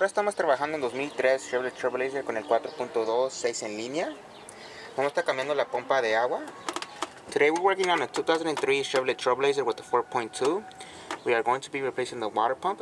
Ahora estamos trabajando en 2003 Chevrolet Trailblazer con el 4.2, 6 en línea. Vamos a estar cambiando la pompa de agua. Today we're working on a 2003 Chevrolet Trailblazer with the 4.2. We are going to be replacing the water pump.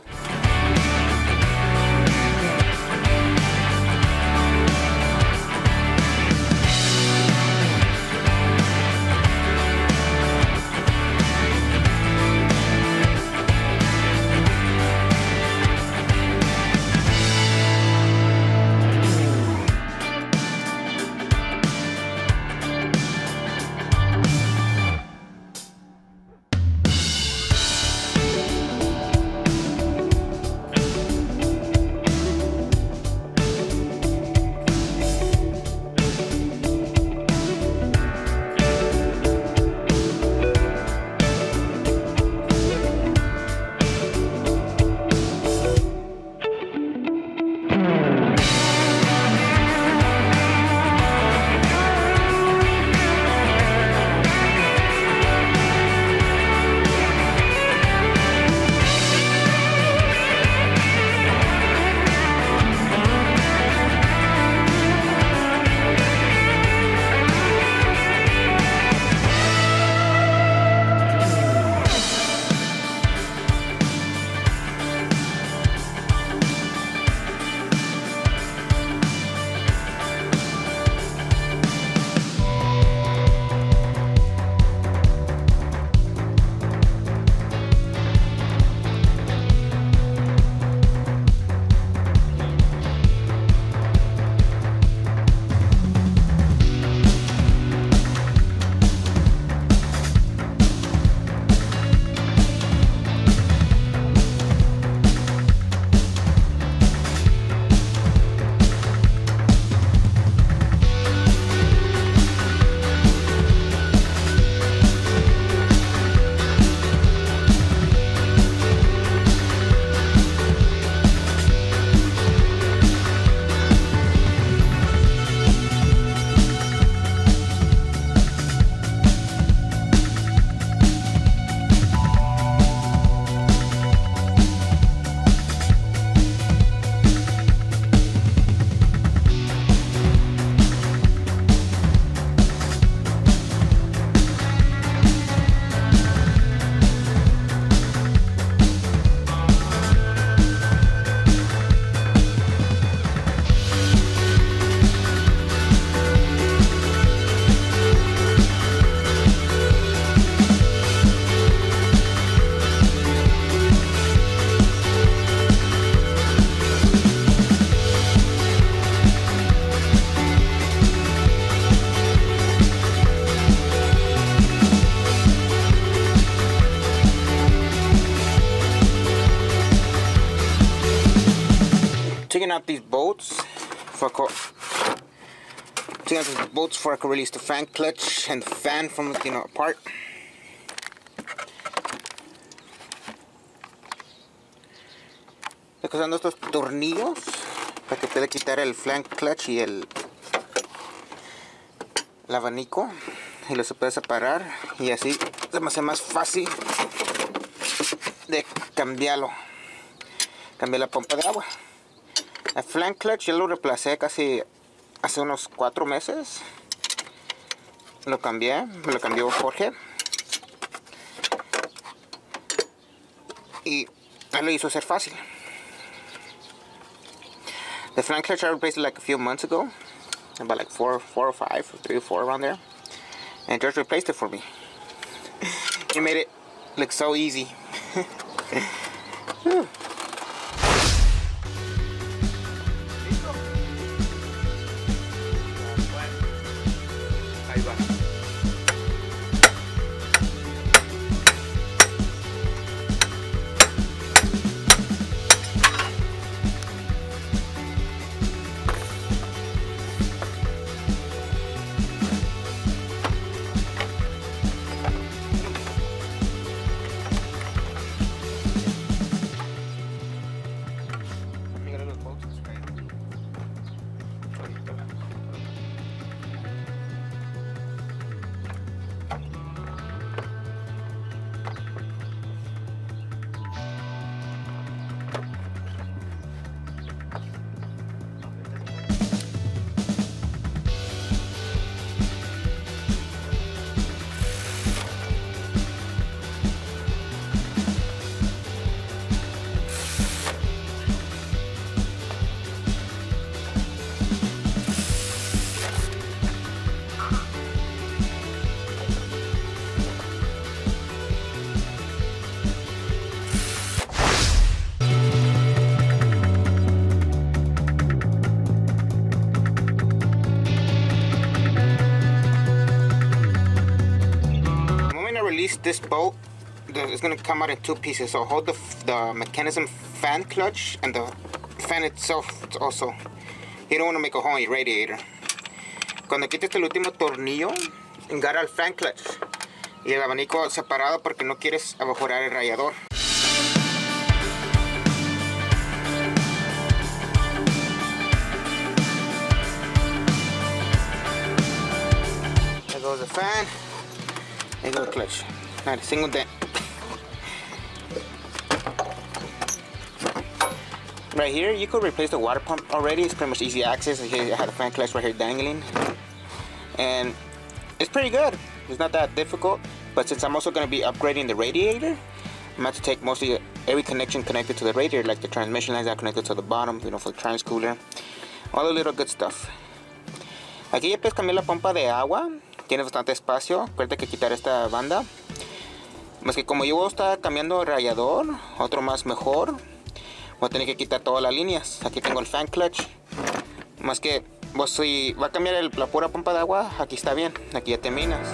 Taking out these bolts before I could release the fan clutch and the fan from apart. Estoy usando estos tornillos para que pueda quitar el fan clutch y el abanico y lo se puede separar y así se me hace más fácil de cambiar la pompa de agua. El fan clutch yo lo reemplacé casi hace unos 4 meses. Me lo cambió Jorge. Y él lo hizo ser fácil. The fan clutch I replaced it like a few months ago. About like 4 or 5, or 3 or 4 around there. And George replaced it for me. He made it look so easy. this bolt is going to come out in two pieces. So hold the mechanism fan clutch and the fan itself also. You don't want to make a hole in your radiator. Cuando quites el último tornillo, agarra el fan clutch y el abanico separado porque no quieres abajorar el radiador. There goes the fan. There goes the clutch. Not a single dent. Right here, you could replace the water pump already. It's pretty much easy access. Here I have the fan clutch right here dangling. And it's pretty good. It's not that difficult. But since I'm also going to be upgrading the radiator, I'm going to have to take mostly every connection connected to the radiator, like the transmission lines that are connected to the bottom, you know, for the trans cooler. All the little good stuff. Aquí ya puedes cambiar la pompa de agua. Tiene bastante espacio. Acuérdate que quitar esta banda. Más que como yo voy a estar cambiando el radiador, otro más mejor, voy a tener que quitar todas las líneas. Aquí tengo el fan clutch. Más que vos si va a cambiar la pura pompa de agua, aquí está bien. Aquí ya terminas.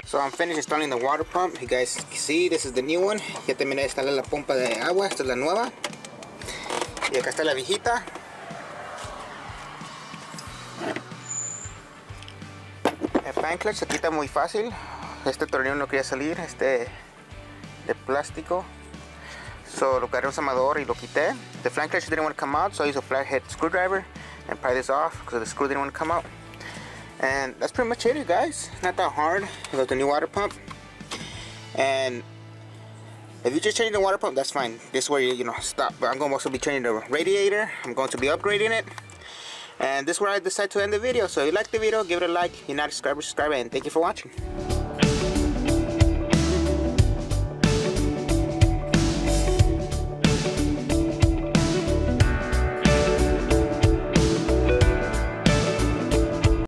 So I'm finished installing the water pump. You guys see, this is the new one. Ya terminé de instalar la pompa de agua. Esta es la nueva. Y acá está la viejita. El fan clutch se quita muy fácil. Este tornillo no quería salir, de plástico. So lo agarré un amador y lo quité. The fan clutch didn't want to come out, so I used a flathead screwdriver and pry this off because the screw didn't want to come out. And that's pretty much it, you guys. Not that hard. With the new water pump. And if you just change the water pump, that's fine. This is where you stop. But I'm going to also be changing the radiator. I'm going to be upgrading it. And this is where I decide to end the video. So if you like the video, give it a like. If you're not a subscriber, subscribe, and thank you for watching.